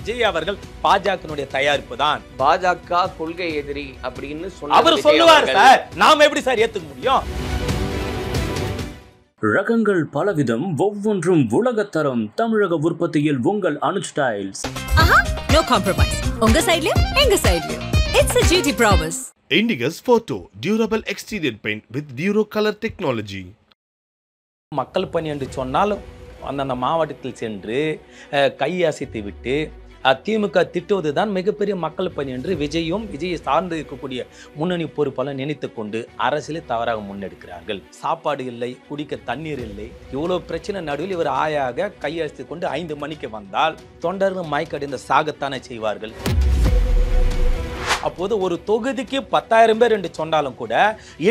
விஜய் அவர்கள் பாஜகனுடைய தயாரிப்பு தான். பாஜக கொள்கை எதிரி அப்படின்னு அவர் சொல்லுவார் சார், நாம எப்படி சார் ஏத்துக்க முடியும்? ரகங்கள் பலவிதம், ஒவ்வொன்றும் உலகத்தரம். தமிழக உற்பத்தியில் உங்கள் அனுஜ் ஸ்டைல்ஸ். No compromise. உங்க சைடுலயும் எங்க சைடுலயும். It's a GT promise. Indigus Photo Durable Exterior Paint with Duro Color Technology. மக்கள் பணி என்று சொன்னால் அந்தந்த மாவட்டத்தில் சென்று கையசைத்து விட்டு திமுக திட்டுவது தான் மிகப்பெரிய மக்கள் பணி என்று விஜயை சார்ந்து இருக்கக்கூடிய முன்னணி பொறுப்பாளர் நினைத்து கொண்டு அரசியலை தவறாக முன்னெடுக்கிறார்கள். சாப்பாடு இல்லை, குடிக்க தண்ணீர் இல்லை, இவ்வளோ பிரச்சனை நடுவில் இவர் ஆயாக கையசைத்து கொண்டு 5 மணிக்கு வந்தால் தொண்டர்கள் மயக்கடைந்த சாகத்தானே செய்வார்கள். அப்போது ஒரு தொகுதிக்கு 10,000 பேர் என்று சொன்னாலும் கூட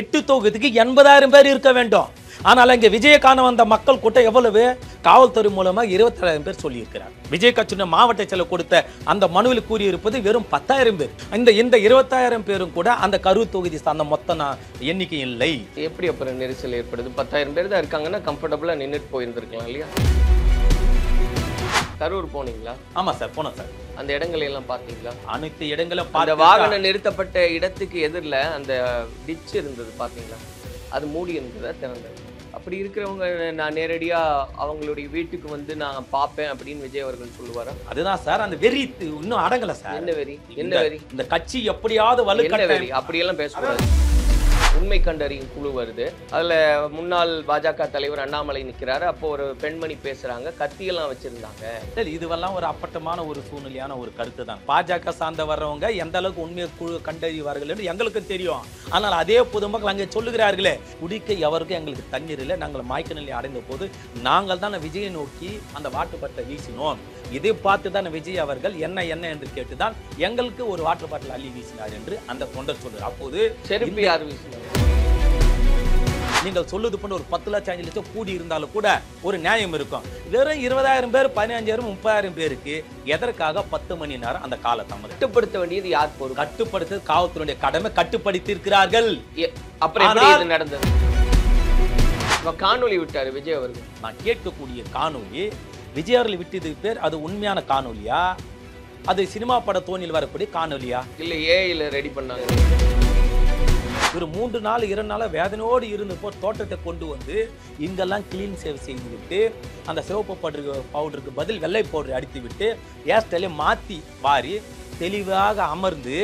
8 தொகுதிக்கு 80,000 பேர் இருக்க வேண்டும். ஆனால் இங்கே விஜயை காண வந்த மக்கள் கூட்டம் எவ்வளவு? காவல்துறை மூலமாக 27,000 பேர் சொல்லியிருக்கிறார். விஜய் கட்சியின மாவட்ட செயலர் கொடுத்த அந்த மனுவில் கூறியிருப்பது வெறும் 10,000 பேர். இந்த 20,000 பேரும் கூட அந்த கரூர் தொகுதி சார்ந்த மொத்த எண்ணிக்கை இல்லை. எப்படி அப்புறம் நெரிசல் ஏற்படுது? 10,000 பேர் தான் இருக்காங்கன்னா கம்ஃபர்டபுளா நின்றுட்டு போயிருந்திருக்கலாம் இல்லையா? கரூர் போனீங்களா? ஆமா சார், போனோம் சார். அந்த இடங்களை எல்லாம் பார்த்தீங்களா? அனைத்து இடங்களும் அந்த வாகனம் நிறுத்தப்பட்ட இடத்துக்கு எதிரில் அந்த டிச் இருந்தது பார்த்தீங்களா? அது மூடி இருந்ததா திறந்தது? அப்படி இருக்கிறவங்க நான் நேரடியா அவங்களுடைய வீட்டுக்கு வந்து நான் பார்ப்பேன் அப்படின்னு விஜய் அவர்கள் சொல்லுவாரா? அதுதான் சார் அந்த வெறி இன்னும் அடங்கல சார். என்ன வெறி? என்ன வெறி? இந்த கட்சி எப்படியாவது என்ன வெறி? அப்படியெல்லாம் பேசக்கூடாது. உண்மை கண்டறியும் குழு வருது. அதுல முன்னாள் பாஜக தலைவர் அண்ணாமலை நிற்கிறாரு. அப்போ ஒரு பெண்மணி பேசுறாங்க, கத்தியெல்லாம் வச்சிருந்தாங்க. இதுவெல்லாம் ஒரு அப்பட்டமான ஒரு சூழ்நிலையான ஒரு கருத்து தான். பாஜக சார்ந்த வர்றவங்க எந்த அளவுக்கு உண்மையை குழு கண்டறிவார்கள் என்று எங்களுக்கு தெரியும். ஆனால் அதே பொதுமக்கள் அங்கே சொல்லுகிறார்களே, குடிக்க எவருக்கும் எங்களுக்கு தண்ணீர் இல்லை, நாங்கள் மயக்க நிலை அடைந்த போது நாங்கள் தான் விஜயை நோக்கி அந்த வாட்டுப்பட்டை வீசினோம். இதை பார்த்து தான் விஜய் அவர்கள் என்ன என்று கேட்டுதான் எங்களுக்கு ஒரு வாட்டர் பாட்டில் அள்ளி வீசினார் என்று அந்த தொண்டர் சொல்றார். அப்போது செருப்பு யார் வீசினார்? நீங்கள் சொல்லுது போன்ற ஒரு 10 லட்சம் 5 லட்சம் கூடி இருந்தாலும் கூட ஒரு நியாயம் இருக்கும். வெறும் 20,000 பேர் 15,000 30,000 பேருக்கு எதற்காக 10 மணி நேரம் அந்த காலதாமதம்? கட்டுப்படுத்த வேண்டியது யார் பொறுப்பு? கட்டுப்படுத்த காவல்துறையுடைய கடமை, கட்டுப்படுத்தி இருக்கிறார்கள். அப்புறம் எப்படி இது நடந்தது? காணொலி விட்டாரு விஜய் அவர்கள். நான் கேட்கக்கூடிய காணொலி விஜய் அவர்கள் விட்டது பேர் அது உண்மையான காணொலியா, அது சினிமா பட தோணியில் வரக்கூடிய காணொலியா, இல்ல ஏஐல ரெடி பண்ணாங்க? ஒரு 3 நாள் 2 நாள் வேதனையோடு இருந்து போ தோட்டத்தை கொண்டு வந்து இங்கெல்லாம் கிளீன் சேவ் செய்துவிட்டு அந்த சிவப்பு பவுடருக்கு பதில் வெள்ளை பவுடரை அடித்து விட்டு ஏர் ஸ்டைலை மாற்றி வாரி தெளிவாக அமர்ந்து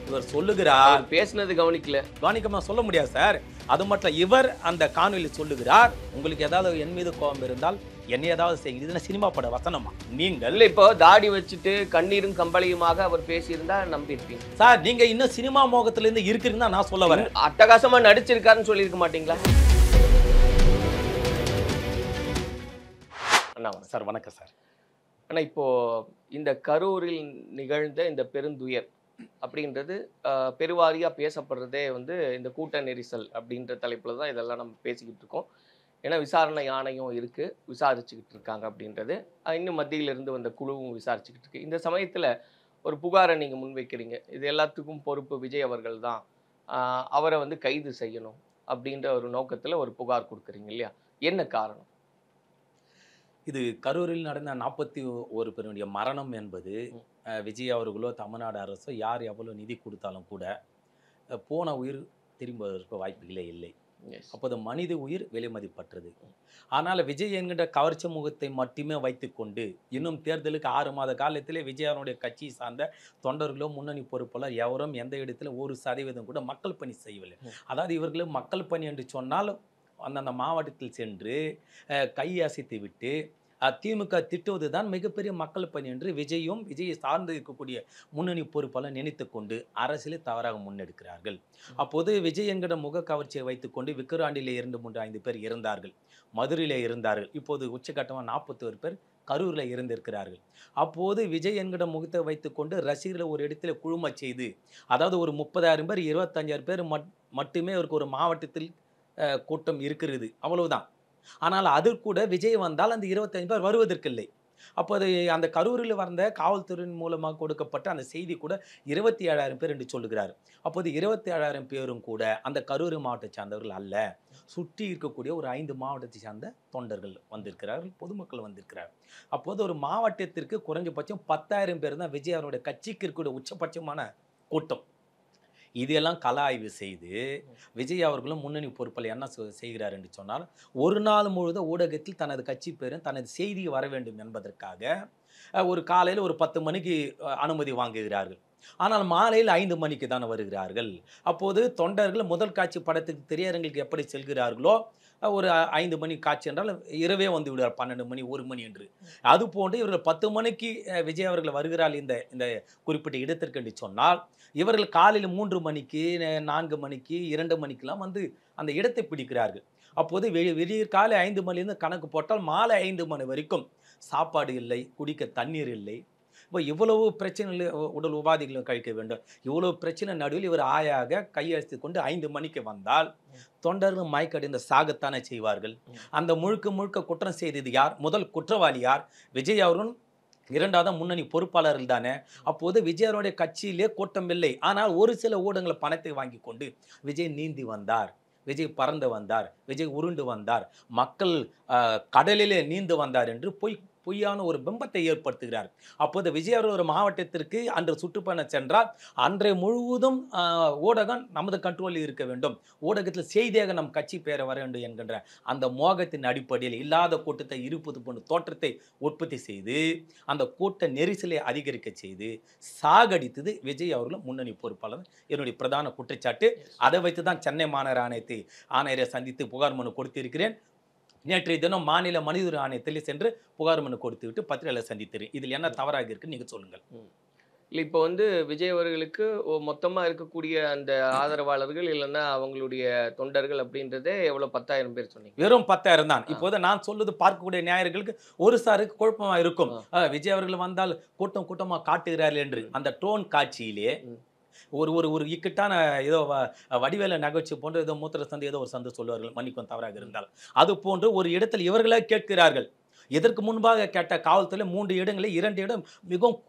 இவர் சொல்லுகிறார். பேசினது கவனிக்கமா சொல்ல முடியாது சார். அது மட்டும் இவர் அந்த காணொலியில் சொல்லுகிறார், உங்களுக்கு ஏதாவது என் மீது கோபம் இருந்தால் என்ன ஏதாவது செய்யுது. இதுனா சினிமா பட வசனமா? நீங்கள் இப்போ தாடி வச்சுட்டு கண்ணீரும் கம்பளியுமாக அவர் பேசியிருந்தா நம்பியிருப்பீங்க சார். நீங்க இன்னும் சினிமா மோகத்துல இருந்து இருக்கிறீங்கன்னா நான் சொல்ல வரேன். அட்டகாசமா நடிச்சிருக்காருன்னு சொல்லியிருக்க மாட்டீங்களா? அண்ணா சார், வணக்கம் சார். ஆனா இப்போ இந்த கரூரில் நிகழ்ந்த இந்த பெருந்துயர் அப்படின்றது பெருவாரியா பேசப்படுறதே வந்து இந்த கூட்ட நெரிசல் அப்படின்ற தலைப்புல தான் இதெல்லாம் நம்ம பேசிக்கிட்டு இருக்கோம். ஏன்னா விசாரணை ஆணையம் இருக்கு, விசாரிச்சுக்கிட்டு இருக்காங்க அப்படின்றது. இன்னும் மத்தியிலிருந்து வந்த குழுவும் விசாரிச்சுக்கிட்டு இருக்கு. இந்த சமயத்துல ஒரு புகாரை நீங்க முன்வைக்கிறீங்க, இது எல்லாத்துக்கும் பொறுப்பு விஜய் அவர்கள் தான், அவரை வந்து கைது செய்யணும் அப்படின்ற ஒரு நோக்கத்துல ஒரு புகார் கொடுக்குறீங்க இல்லையா? என்ன காரணம்? இது கரூரில் நடந்த 41 பேருடைய மரணம் என்பது விஜய் அவர்களோ தமிழ்நாடு அரசோ யார் எவ்வளோ நிதி கொடுத்தாலும் கூட போன உயிர் திரும்புவதற்கு வாய்ப்புகளே இல்லை. அப்போது மனித உயிர் விலைமதிப்பற்றது. ஆனால் விஜய் என்கின்ற கவர்ச்சி முகத்தை மட்டுமே வைத்துக்கொண்டு இன்னும் தேர்தலுக்கு 6 மாத காலத்திலே விஜய் அவருடைய கட்சியை சார்ந்த தொண்டர்களோ முன்னணி பொறுப்பாளர் எவரும் எந்த இடத்துல 1% கூட மக்கள் பணி செய்யவில்லை. அதாவது இவர்களும் மக்கள் பணி என்று சொன்னால் அந்தந்த மாவட்டத்தில் சென்று கையசைத்து விட்டு திமுக திட்டுவது தான் மிகப்பெரிய மக்கள் பணி என்று விஜயை சார்ந்து இருக்கக்கூடிய முன்னணி பொறுப்பாளர் நினைத்து கொண்டு அரசியலை தவறாக முன்னெடுக்கிறார்கள். அப்போது விஜய் என்கிற முக கவர்ச்சியை வைத்துக்கொண்டு விக்கிராண்டிலே 2, 3, 5 பேர் இருந்தார்கள், மதுரையிலே இருந்தார்கள், இப்போது உச்சகட்டமாக 41 பேர் கரூரில் இருந்திருக்கிறார்கள். அப்போது விஜய் என்கிற முகத்தை வைத்துக்கொண்டு ரசிகர்களை ஒரு இடத்துல குழும செய்து, அதாவது ஒரு 30,000 பேர் 25,000 பேர் மட்டுமே ஒரு மாவட்டத்தில் கூட்டம் இருக்கிறது, அவ்வளவுதான். ஆனால் அது கூட விஜய் வந்தால் அந்த 25 பேர் வருவதற்கில்லை. அப்போது அந்த கரூரில் வந்த காவல்துறையின் மூலமாக கொடுக்கப்பட்ட அந்த செய்தி கூட 27,000 பேர் என்று சொல்லுகிறார். அப்போது 27,000 பேரும் கூட அந்த கரூர் மாவட்டத்தை சார்ந்தவர்கள் அல்ல. சுற்றி இருக்கக்கூடிய ஒரு 5 மாவட்டத்தை சார்ந்த தொண்டர்கள் வந்திருக்கிறார்கள், பொதுமக்கள் வந்திருக்கிறார்கள். அப்போது ஒரு மாவட்டத்திற்கு குறைஞ்சபட்சம் 10,000 பேர் தான் விஜய் அவருடைய கட்சிக்கு இருக்கக்கூடிய உச்சபட்சமான கூட்டம். இதையெல்லாம் கள ஆய்வு செய்து விஜய் அவர்களும் முன்னணி பொறுப்பில் என்ன செய்கிறார் என்று சொன்னால், ஒரு நாள் முழுவதும் ஊடகத்தில் தனது கட்சி பேரும் தனது செய்தி வர வேண்டும் என்பதற்காக ஒரு காலையில் ஒரு 10 மணிக்கு அனுமதி வாங்குகிறார்கள். ஆனால் மாலையில் 5 மணிக்கு தான் வருகிறார்கள். அப்போது தொண்டர்கள் முதல் காட்சி படத்துக்கு திரையரங்குக்கு எப்படி செல்கிறார்களோ, ஒரு 5 மணி காட்சி என்றால் இரவே வந்து விடுவார் 12 மணி 1 மணி என்று. அதுபோன்று இவர்கள் 10 மணிக்கு விஜய் அவர்கள் வருகிறார் இந்த குறிப்பிட்ட இடத்திற்கு என்று சொன்னால், இவர்கள் காலையில் 3 மணிக்கு 4 மணிக்கு 2 மணிக்கெல்லாம் வந்து அந்த இடத்தை பிடிக்கிறார்கள். அப்போது விடியற் காலை 5 மணிலேருந்து கணக்கு போட்டால் மாலை 5 மணி வரைக்கும் சாப்பாடு இல்லை, குடிக்க தண்ணீர் இல்லை. இப்போ இவ்வளவு பிரச்சனைகள், உடல் உபாதைகளும் கழிக்க வேண்டும், இவ்வளவு பிரச்சனை நடுவில் இவர் ஆயாக கையெழுத்து கொண்டு 5 மணிக்கு வந்தால் தொண்டர்கள் மயக்கடைந்து சாகத்தானே செய்வார்கள். அந்த முழுக்க முழுக்க குற்றம் செய்தது யார்? முதல் குற்றவாளி யார்? விஜய் அவரும், இரண்டாவது முன்னணி பொறுப்பாளர்கள் தானே. அப்போது விஜயனுடைய கட்சியிலே கூட்டம் இல்லை, ஆனால் ஒரு சில ஊடகங்களை பணத்தை வாங்கி கொண்டு விஜய் நீந்தி வந்தார், விஜய் பறந்து வந்தார், விஜய் உருண்டு வந்தார், மக்கள் கடலிலே நீந்து வந்தார் என்று பொய்யான ஒரு பிம்பத்தை ஏற்படுத்துகிறார். அப்போது விஜய் அவர்கள் ஒரு மாவட்டத்திற்கு அன்று சுற்றுப்பயணம் சென்றால் அன்றைய முழுவதும் ஊடகம் நமது கண்ட்ரோலில் இருக்க வேண்டும், ஊடகத்தில் செய்தியாக நம் கட்சி பெயர வர வேண்டும் என்கின்ற அந்த மோகத்தின் அடிப்படையில் இல்லாத கூட்டத்தை இருப்பது போன்ற தோற்றத்தை உற்பத்தி செய்து அந்த கூட்ட நெரிசலை அதிகரிக்க செய்து சாகடித்தது விஜய் அவர்களும் முன்னணி பொறுப்பாளர் என்னுடைய பிரதான குற்றச்சாட்டு. அதை வைத்து தான் சென்னை மாநகர ஆணையரை சந்தித்து புகார் மனு கொடுத்திருக்கிறேன். நேற்றைய தினம் மாநில மனித உரிமை ஆணையத்தில் சென்று புகார் மனு கொடுத்து விட்டு பத்திரிகையாளர் சந்தித்தேன். இதில் என்ன தவறாக இருக்கு நீங்க சொல்லுங்கள். இல்லை, இப்போ வந்து விஜய் அவர்களுக்கு மொத்தமாக இருக்கக்கூடிய அந்த ஆதரவாளர்கள் இல்லைன்னா அவங்களுடைய தொண்டர்கள் அப்படின்றதே எவ்வளோ 10,000 பேர் சொன்னீங்க? வெறும் 10,000 தான். இப்போது நான் சொல்லுது பார்க்கக்கூடிய நேயர்களுக்கு ஒரு சாருக்கு குழப்பமா இருக்கும். விஜய் அவர்கள் வந்தால் கூட்டம் கூட்டமாக காட்டுகிறார்கள் என்று அந்த ட்ரோன் காட்சியிலே ஒரு இக்கட்டான ஏதோ வடிவேல நகைச்சு போன்ற ஏதோ மூத்திர சந்தை ஏதோ ஒரு சந்தை சொல்லுவார்கள், மன்னிக்கும் தவறாக இருந்தால். அது போன்று ஒரு இடத்தில் இவர்களே கேட்கிறார்கள். இதற்கு முன்பாக கேட்ட காவல்துறை 3 இடங்களில் 2 இடம் மிகவும்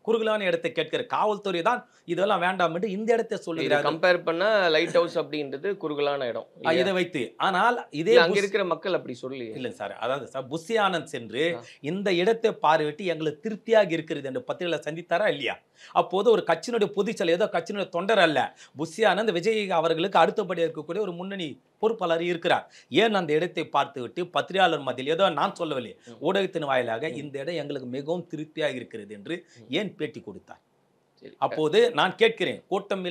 குறுகலான இடத்தை கேட்கிற காவல்துறை தான் இதெல்லாம் வேண்டாம் என்று இந்த இடத்தை சொல்லுகிறார். கம்பேர் பண்ணா லைட் ஹவுஸ் அப்படின்றது குறுகலான இடம் இதை வைத்து. ஆனால் இதே அங்க இருக்கிற மக்கள் அப்படி சொல்லி இல்லை சார். அதாவது சார், புஷி ஆனந்த் சென்று இந்த இடத்தை பார்வையிட்டு எங்களுக்கு திருப்தியாக இருக்கிறது என்று பத்திரிகையில் சந்தித்தாரா இல்லையா? அப்போது ஒரு கட்சியினுடைய பொதுச்செயலர், ஏதோ கட்சியினுடைய தொண்டர் அல்ல, புஷி ஆனந்த் விஜய் அவர்களுக்கு அடுத்தபடியாக இருக்கக்கூடிய ஒரு முன்னணி பொறுப்பாளர் இருக்கிறார். ஏன் அந்த இடத்தை பார்த்துவிட்டு பத்திரிகையாளர் மத்தியில், ஏதோ நான் சொல்லவில்லை, ஊடகத்தின் வாயிலாக இந்த இடம் எங்களுக்கு மிகவும் திருப்தியாக இருக்கிறது என்று ஏன் பேட்டி கொடுத்தார்? அப்போது நான் கேட்கிறேன், கூட்டம்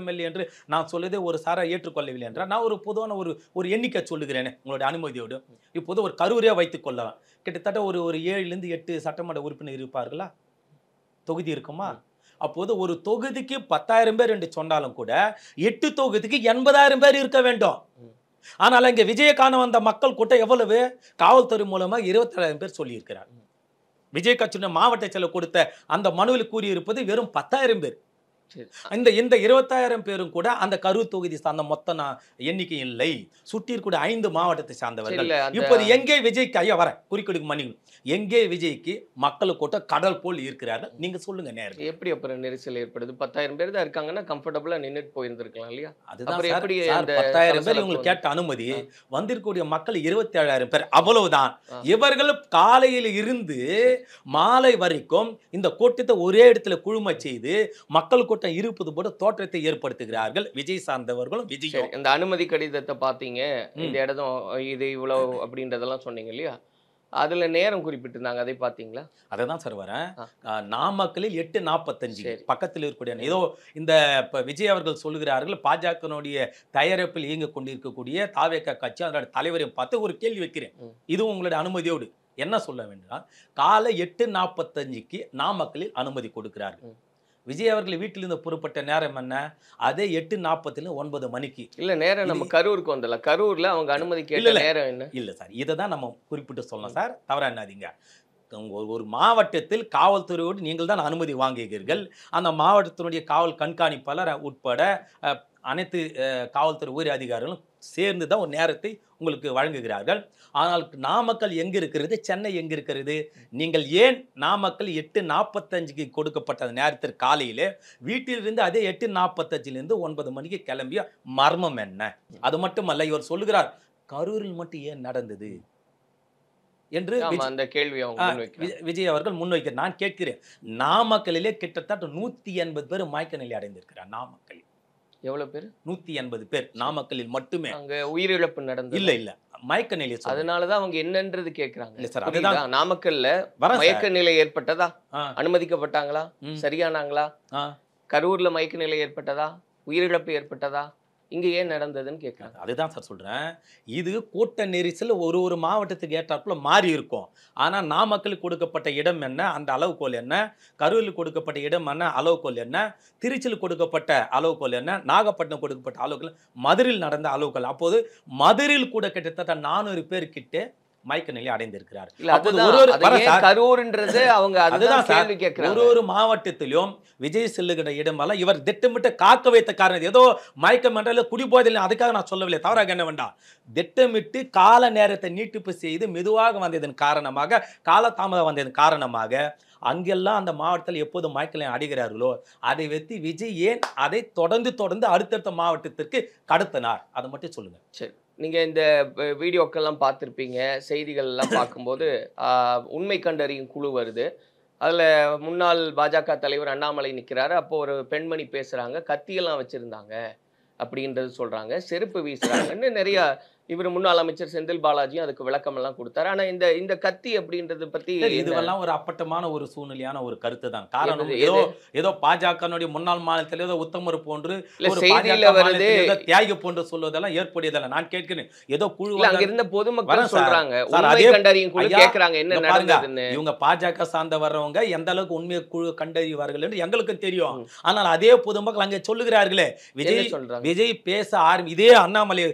இல்லை என்று நான் சொல்வதை ஒரு சாரா ஏற்றுக்கொள்ளவில்லை என்றால் நான் ஒரு பொதுவான ஒரு எண்ணிக்கை சொல்லுகிறேன் உங்களுடைய அனுமதியோடு. இப்போது ஒரு கரூரே வைத்துக் கொள்ளலாம். கிட்டத்தட்ட ஒரு 7 to 8 சட்டமன்ற உறுப்பினர் இருப்பார்களா? தொகுதி இருக்குமா? அப்போது ஒரு தொகுதிக்கு 10,000 பேர் என்று சொன்னாலும் கூட 8 தொகுதிக்கு 80,000 பேர் இருக்க வேண்டும். ஆனால் இங்கே விஜய காண வந்த மக்கள் கூட்டம் எவ்வளவு? காவல்துறை மூலமாக 27,000 பேர் சொல்லியிருக்கிறார். விஜய் கட்சியினுடைய மாவட்ட செயலர் கொடுத்த அந்த மனுவில் கூறியிருப்பது வெறும் 10,000 பேர். இந்த 20,000 பேரும் கூட அந்த கரூர் தொகுதி சார்ந்த மொத்த எண்ணிக்கை இல்லை. சுற்றி இருக்கக்கூடிய 5 மாவட்டத்தை சார்ந்தவர்கள். இப்போது எங்கே விஜய்க்கு, ஐயா வர குறுக்கிடுக்கு மன்னிக்கணும், எங்கே விஜய்க்கு மக்கள் கூட்டம் கடல் போல் இருக்கிறார்கள்? நீங்க சொல்லுங்க நேரம். எப்படி அப்புறம் நெரிசல் ஏற்படுது? 10,000 பேர் தான் இருக்காங்கன்னா கம்ஃபர்டபுளா நின்னுட்டு போயிருந்திருக்கலாம் இல்லையா? அதுதான் எப்படி 10,000 பேர் இவங்க கேட்ட அனுமதி, வந்திருக்கக்கூடிய மக்கள் 27,000 பேர், அவ்வளவுதான். இவர்கள் காலையில் இருந்து மாலை வரைக்கும் இந்த கூட்டத்தை ஒரே இடத்துல குழும செய்து மக்கள் கூட்டம் இருப்பது போல தோற்றத்தை ஏற்படுத்துகிறார்கள் விஜய் சார்ந்தவர்களும். விஜய் இந்த அனுமதி கடிதத்தை பார்த்தீங்க, இந்த இடம் இது இவ்வளவு அப்படின்றதெல்லாம் சொன்னீங்க இல்லையா? அதுல நேரம் குறிப்பிட்டிருந்தாங்க, அதை பார்த்தீங்களா? அதை தான் சார் வரேன். நாமக்கலில் 8:45 பக்கத்தில் இருக்கக்கூடிய ஏதோ இந்த விஜய் அவர்கள் சொல்லுகிறார்கள், பாஜகனுடைய தயாரிப்பில் இயங்க கொண்டிருக்கக்கூடிய தாவேக கட்சி அதோட தலைவரையும் பார்த்து ஒரு கேள்வி வைக்கிறேன், இதுவும் உங்களுடைய அனுமதியோடு. என்ன சொல்ல வேண்டாம், காலை 8:45 நாமக்கலில் அனுமதி கொடுக்கிறார்கள். விஜய் அவர்கள் வீட்டிலிருந்து புறப்பட்ட நேரம் என்ன? அதே 8:40 9 மணிக்கு. இல்ல நேரம் நம்ம கரூருக்கு வந்தல, கரூர்ல அவங்க அனுமதி கேட்ட நேரம் என்ன? இல்ல சார், இதை தான் நம்ம குறிப்பிட்டு சொல்லணும் சார், தவறா என்னாதீங்க. ஒரு மாவட்டத்தில் காவல்துறையோடு நீங்கள் தான் அனுமதி வாங்குகிறீர்கள். அந்த மாவட்டத்தினுடைய காவல் கண்காணிப்பாளர் உட்பட அனைத்து காவல்துறை உயர் அதிகாரிகளும் சேர்ந்து தான் ஒரு நேரத்தை உங்களுக்கு வழங்குகிறார்கள். ஆனால் நாமக்கல் எங்க இருக்கிறது, சென்னை எங்க இருக்கிறது? நீங்கள் ஏன் நாமக்கல் 8:45க்கு கொடுக்கப்பட்ட நேரத்திற்கு காலையிலே வீட்டிலிருந்து அதே 8:45லிருந்து 9 மணிக்கு கிளம்பிய மர்மம் என்ன? அது மட்டுமல்ல, இவர் சொல்லுகிறார் கரூரில் மட்டும் ஏன் நடந்தது என்று அந்த கேள்வி விஜய் அவர்கள் முன்வைக்கிறார். நான் கேட்கிறேன், நாமக்கலிலே கிட்டத்தட்ட 180 பேர் மயக்க நிலை அடைந்திருக்கிறார். நாமக்கல் எவ்வளவு பேர்? 180 பேர் நாமக்கலில் மட்டுமே. அங்க உயிரிழப்பு நடந்தது இல்ல மயக்க நிலை. அதனாலதான் அவங்க என்னன்றது கேக்குறாங்க. இல்ல சார், அதுதான் நாமக்கல்ல மயக்க நிலை ஏற்பட்டதா, அனுமதிக்கப்பட்டாங்களா, சரியானாங்களா? கரூர்ல மயக்க நிலை ஏற்பட்டதா, உயிரிழப்பு ஏற்பட்டதா, இங்க ஏன் நடந்ததுன்னு கேட்குறாங்க. அதுதான் சார் சொல்றேன், இது கூட்ட நெரிசல் ஒரு மாவட்டத்துக்கு ஏற்றாப்புல மாறி இருக்கும். ஆனா நாமக்கலுக்கு கொடுக்கப்பட்ட இடம் என்ன, அந்த அளவுகோல் என்ன, கரூரில் கொடுக்கப்பட்ட இடம் என்ன, அளவுகோல் என்ன, திருச்சியில் கொடுக்கப்பட்ட அளவுகோல் என்ன, நாகப்பட்டினம் கொடுக்கப்பட்ட அளவுகோல், மதுரையில் நடந்த அளவுகோல். அப்போது மதுரையில் கூட கிட்டத்தட்ட 400 பேர் கிட்ட மயக்க நிலை அடைந்திருக்கிறார். ஒரு மாவட்டத்திலும் விஜய் செல்லுகிற இடமெல்லாம் இவர் திட்டமிட்டு காக்க வைத்த காரணம் ஏதோ மயக்கம் என்றால குடிபோதில்லை, அதுக்காக நான் சொல்லவில்லை, தவறாக என்ன வேண்டாம். திட்டமிட்டு கால நேரத்தை நீட்டிப்பு செய்து மெதுவாக வந்ததன் காரணமாக, காலதாமதம் வந்ததன் காரணமாக அங்கெல்லாம் அந்த மாவட்டத்தில் எப்போது மயக்க நிலை அடைகிறார்களோ அதை வைத்து விஜய் ஏன் அதை தொடர்ந்து அடுத்தடுத்த மாவட்டத்திற்கு கடத்தினார், அதை மட்டும் சொல்லுங்க. சரி, நீங்கள் இந்த வீடியோக்கெல்லாம் பார்த்துருப்பீங்க, செய்திகள்லாம் பார்க்கும்போது உண்மை கண்டறியும் குழு வருது. அதில் முன்னாள் பாஜக தலைவர் அண்ணாமலை நிற்கிறாரு. அப்போது ஒரு பெண்மணி பேசுகிறாங்க, கத்தியெல்லாம் வச்சுருந்தாங்க அப்படின்றது சொல்கிறாங்க, செருப்பு வீசுகிறாங்கன்னு நிறையா. இவர் முன்னாள் அமைச்சர் செந்தில் பாலாஜியும் அதுக்கு விளக்கம் எல்லாம் கொடுத்தாரு. ஆனா இந்த கத்தி அப்படின்றது பத்தி இதுவெல்லாம் ஒரு அப்பட்டமான ஒரு சூழ்நிலையான ஒரு கருத்து தான். காரணம் ஏதோ பாஜகனுடைய முன்னாள் மாநிலத்தில் ஏதோ உத்தமர் போன்று தியாகி போன்று சொல்வதெல்லாம் ஏற்புடையதல்ல. நான் கேட்கிறேன், ஏதோ குழு அங்க இருந்த பொதுமக்கள் சொல்றாங்க, என்ன நடந்ததுன்னு. இவங்க பாஜக சார்ந்த வர்றவங்க எந்த அளவுக்கு உண்மையை குழு கண்டறிவார்கள் என்று எங்களுக்கும் தெரியும். ஆனால் அதே பொதுமக்கள் அங்கே சொல்லுகிறார்களே, விஜய் பேச இதே அண்ணாமலை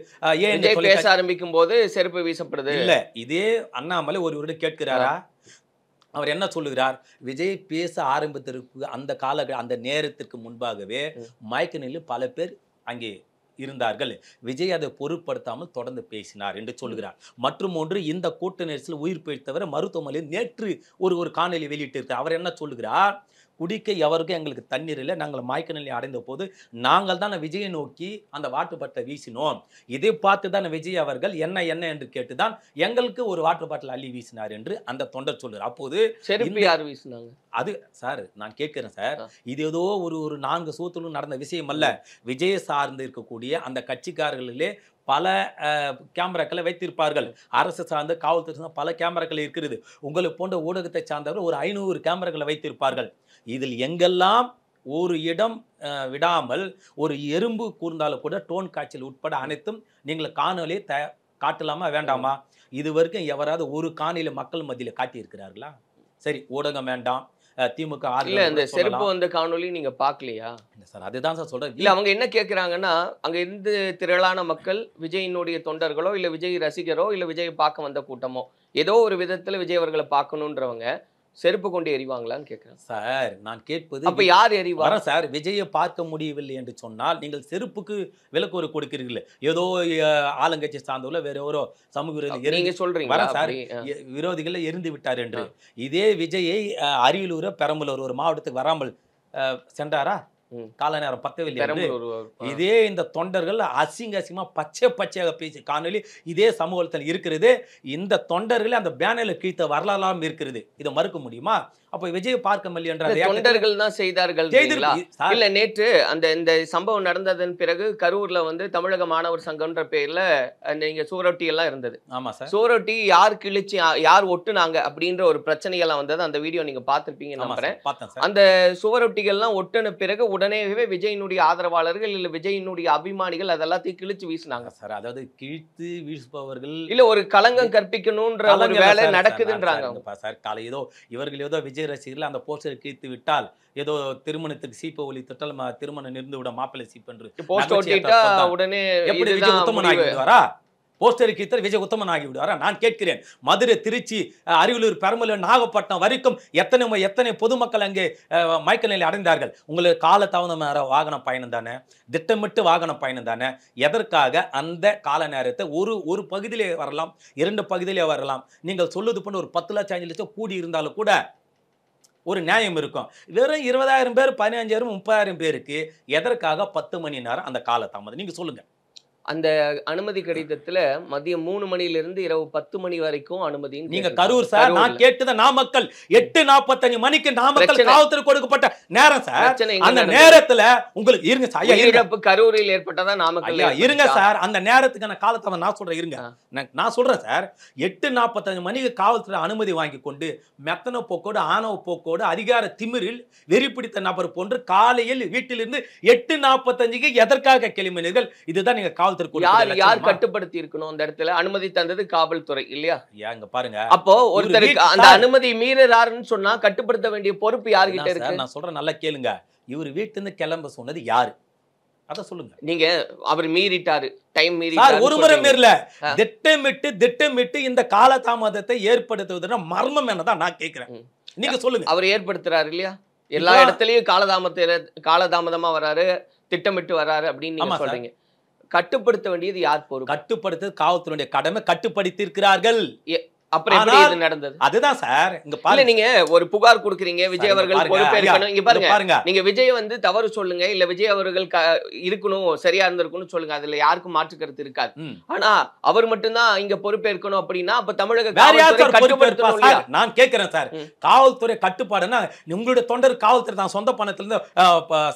ஏன் ஆரம்பிக்கும் போது செருப்பு வீசப்படுது இல்ல, இதே அண்ணாமலை ஒருவருடைய கேட்கிறாரா, அவர் என்ன சொல்லுகிறார், விஜய் பேச ஆரம்பித்திருக்கு அந்த நேரத்திற்கு முன்பாகவே மயக்க நிலையில் பல பேர் அங்கே இருந்தார்கள், விஜய் அதை பொருட்படுத்தாமல் தொடர்ந்து பேசினார் என்று சொல்லுகிறார். மற்றும் ஒன்று, இந்த கூட்ட நெரிசல் உயிர் பிழைத்தவரை மருத்துவமனையில் நேற்று ஒரு காணொலி வெளியிட்டிருக்கிறார். அவர் என்ன சொல்லுகிறார், குடிக்க எவருக்கும் எங்களுக்கு தண்ணீர் இல்லை, நாங்கள் மயக்க நிலை அடைந்த போது நாங்கள் தான் விஜயை நோக்கி அந்த வாட்டர் பாட்டிலை வீசினோம், இதை பார்த்து தான் விஜய் அவர்கள் என்ன என்று கேட்டுதான் எங்களுக்கு ஒரு வாட்டர் பாட்டில் அள்ளி வீசினார் என்று அந்த தொண்டர் சொல்றார். அப்போது வீசினாங்க அது சார் நான் கேட்கிறேன் சார், இது ஏதோ ஒரு 4 சூத்திலும் நடந்த விஷயம் அல்ல. விஜயை சார்ந்து இருக்கக்கூடிய அந்த கட்சிக்காரர்களிலே பல கேமராக்களை வைத்திருப்பார்கள். அரசு சார்ந்த காவல்துறை பல கேமராக்கள் இருக்கிறது. உங்களை போன்ற ஊடகத்தை சார்ந்தவர்கள் ஒரு 500 கேமராக்களை வைத்திருப்பார்கள். இதில் எங்கெல்லாம் ஒரு இடம் விடாமல் ஒரு எறும்பு கூர்ந்தாலும் கூட டோன் காட்சியில் உட்பட அனைத்தும் நீங்கள் காணொலியை காட்டலாமா வேண்டாமா? இது வரைக்கும் எவராவது ஒரு காணொலி மக்கள் மத்தியில் காட்டியிருக்கிறார்களா? சரி, ஊடகம் வேண்டாம், திமுக அந்த செருப்பு வந்த காணொலி நீங்க பாக்கலையா? சார் அதுதான் சார் சொல்றேன். இல்ல, அவங்க என்ன கேக்குறாங்கன்னா, அங்க இருந்து திரளான மக்கள் விஜயினுடைய தொண்டர்களோ இல்ல விஜய் ரசிகரோ இல்ல விஜய் பார்க்க வந்த கூட்டமோ ஏதோ ஒரு விதத்துல விஜய் அவர்களை பார்க்கணுன்றவங்க செருப்பு கொண்டு எறிவாங்களான்னு கேட்கிறேன். சார் நான் கேட்பது, அப்ப யார் எறிவாங்க சார்? விஜயை பார்க்க முடியவில்லை என்று சொன்னால் நீங்கள் செருப்புக்கு விலக்கு கொடுக்கிறீர்கள். ஏதோ ஆளுங்கட்சி சார்ந்தவர்கள வேற ஒரு சமூக விரோதி நீங்க சொல்றீங்க சார், விரோதிகளை எரிந்து விட்டார் என்று. இதே விஜயை அரியலூர் பெரம்பலூர் ஒரு மாவட்டத்துக்கு வராமல் சென்றாரா? கால நேரம் பத்தவில்லை. இதே இந்த தொண்டர்கள் அசிங்கமா பச்சையாக பேசி காணொலி இதே சமூகத்தில் இருக்கிறது. இந்த தொண்டர்கள் அந்த பேனர்ல கீழ்த்த வரலாறும் இருக்கிறது. இதை மறுக்க முடியுமா? அப்ப விஜய் பார்க்க முடியல தொண்டர்கள் தான் செய்தார்கள் இல்ல. நேற்று இந்த சம்பவம் நடந்ததன் பிறகு கரூர்ல தமிழக மாணவர் சங்கம்ன்ற பேர்ல நீங்க சுவரொட்டி எல்லாம் இருந்தது. ஆமா சார், சுவரொட்டி யார் கிழிச்சு யார் ஒட்டுனாங்க அப்படின்ற ஒரு பிரச்சனை எல்லாம் வந்தது. அந்த வீடியோ நீங்க பார்த்திருப்பீங்க நம்புறேன். அந்த சுவரொட்டிகள்லாம் ஒட்டின பிறகு உடனேவே விஜயினுடைய ஆதரவாளர்கள் இல்ல விஜயினுடைய அபிமானிகள் அதெல்லாத்தையும் கிழிச்சு வீசினாங்க சார். அதாவது கிழித்து வீசுபவர்கள் இல்ல, ஒரு களங்கம் கற்பிக்கணும்ன்ற ஒரு வேலை நடக்குதுன்றாங்க சார். காலை ஏதோ இவர்கள் ஏதோ விஜய் ரசிகர்கள் அந்த போஸ்டரை கிழித்து விட்டால் ஏதோ திருமணத்துக்கு சீப்ப ஒளி தொட்டால் திருமணம் நிறுந்து விட மாப்பிள்ளை சீப் என்று போஸ்ட் ஒட்டிட்டா உடனே எப்படி விஜய் உத்தமன் ஆகிடுவாரா? போஸ்டர் கீத்தர் விஜய் உத்தமன் ஆகிவிடுவாரா? நான் கேட்கிறேன். மதுரை, திருச்சி, அரியலூர், பெரம்பலூர், நாகப்பட்டினம் வரைக்கும் எத்தனை பொதுமக்கள் அங்கே மயக்க நிலை அடைந்தார்கள். உங்களுக்கு கால தாமதமான வாகன பயணம் தானே, திட்டமிட்டு வாகன பயணம் தானே. எதற்காக அந்த கால நேரத்தை ஒரு பகுதியிலே வரலாம், 2 பகுதியிலே வரலாம். நீங்கள் சொல்லுது பண்ண ஒரு 10 லட்சம் 5 லட்சம் கூடி இருந்தாலும் கூட ஒரு நியாயம் இருக்கும். வெறும் 20,000 பேர், 15,000, 30,000 பேருக்கு எதற்காக 10 மணி நேரம் அந்த கால தாமதம்? நீங்க சொல்லுங்க. அந்த அனுமதி கடிதத்துல மதியம் 3 மணியிலிருந்து இரவு 10 மணி வரைக்கும் அனுமதி. நீங்க கரூர் சார், நான் கேட்டது நாமக்கல் 8:45 மணிக்கு நாமக்கல் காவல்துறை கொடுக்கப்பட்ட நேரம் சார். அந்த நேரத்துல உங்களுக்கு இருங்க சார், இழப்பு கரூரில் ஏற்பட்டதா நாமக்கல் இருங்க சார். அந்த நேரத்துக்கான காலத்தை நான் சொல்றேன் இருங்க. நான் சொல்றேன் சார், 8:45 மணிக்கு காவல்துறை அனுமதி வாங்கி கொண்டு மெத்தன போக்கோடு, ஆணவ போக்கோடு, அதிகார திமிரில் வெறி பிடித்த நபர் போன்று காலையில் வீட்டிலிருந்து 8:45க்கு எதற்காக கிளம்பினீர்கள்? இதுதான் நீங்க காவல்துறை யார் கட்டுப்படுத்தி இருக்கணும்? அந்த இடத்துல அனுமதி தந்தது காவல்துறை இல்லையா? இங்க பாருங்க, அப்போ ஒருத்தருக்கு அந்த அனுமதி மீறாருன்னு சொன்னா கட்டுப்படுத்த வேண்டிய பொறுப்பு யார்கிட்ட இருக்கு? நான் சொல்றேன், நல்லா கேளுங்க. இவர் வீட்டுல இருந்து கிளம்ப சொன்னது யாரு? அத சொல்லுங்க. நீங்க அவர் மீறிட்டாரு, டைம் மீறிட்டாரு. ஒரு முறை மீறல, திட்டமிட்டு இந்த காலதாமதத்தை ஏற்படுத்துவதுன்னா மர்மம் என்னதான் நான் கேட்கிறேன். நீங்க சொல்லுங்க. அவர் ஏற்படுத்துறாரு இல்லையா? எல்லா இடத்துலயும் காலதாமதமா வராரு, திட்டமிட்டு வராரு அப்படின்னு நீங்க சொல்றீங்க. கட்டுப்படுத்த வேண்டியது யார் பொறுப்பு? கட்டுப்படுத்த காவல்துறையுடைய கடமை, கட்டுப்படுத்தி இருக்கிறார்கள். அப்புறம் எப்படி இது நடந்தது? அதுதான் சார். இங்க பாருங்க, நீங்க ஒரு புகார் கொடுக்குறீங்க, விஜய் அவர்கள் பொறுப்பேற்கணும். இங்க பாருங்க, நீங்க விஜய் வந்து தவறு சொல்லுங்க, இல்ல விஜய் அவர்கள் இருக்கணும், சரியா இருந்திருக்கணும் சொல்லுங்க. அதுல யாருக்கும் மாற்று கருத்து இருக்காது. ஆனா அவர் மட்டும்தான் இங்க பொறுப்பேற்கணும் அப்படின்னா அப்ப தமிழக காவல்துறை நான் கேட்கிறேன் சார். காவல்துறை கட்டுப்பாடுன்னா உங்களுடைய தொண்டர் காவல்துறை தான் சொந்த பணத்துல இருந்து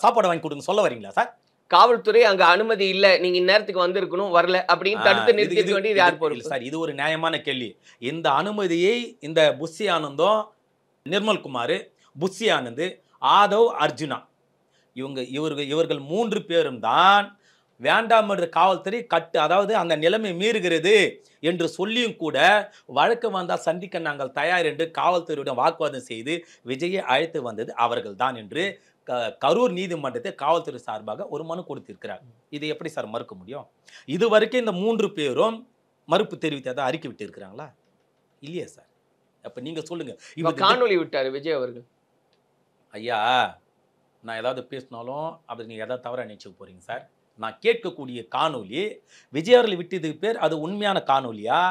சாப்பாடு வாங்கி கொடுங்க சொல்ல வரீங்களா சார்? காவல்துறை அங்க அனுமதி இல்ல, நீங்க இந்நேரத்துக்கு வந்திருக்கணும், வரல அப்படின்னு தடுத்து நிறுத்திக்க வேண்டியது யார் பொறுப்பு? சார், இது ஒரு நியாயமான கேள்வி. இந்த அனுமதியை இந்த புஷி ஆனந்தும், நிர்மல்குமார், புஷி ஆனந்த், ஆதவ், அர்ஜுனா இவர்கள் 3 பேரும் தான் வேண்டாம் என்று காவல்துறை அதாவது அந்த நிலைமை மீறுகிறது என்று சொல்லியும் கூட வழக்கு வந்தால் சந்திக்க நாங்கள் தயார் என்று காவல்துறையுடன் வாக்குவாதம் செய்து விஜயை அழைத்து வந்தது அவர்கள் தான் என்று கரூர் நீதிமன்றத்தை காவல்துறை சார்பாக ஒரு மனு கொடுத்திருக்கிறார். இது எப்படி சார் மறுக்க முடியும்? இது வரைக்கும் இந்த 3 பேரும் மறுப்பு தெரிவித்ததை அறிக்கை விட்டு இருக்கிறாங்களா? இல்லையா சார்? அப்ப நீங்க சொல்லுங்க. இவங்க காணொலி விட்டாரு விஜய் அவர்கள். ஐயா, நான் ஏதாவது பேசினாலும் அப்படி நீங்க ஏதாவது தவறா நினைச்சுக்க போறீங்க சார். நான் கேட்கக்கூடிய காணொலி விஜய் அவர்கள் விட்டதுக்கு பேர் அது உண்மையான காணொலியா,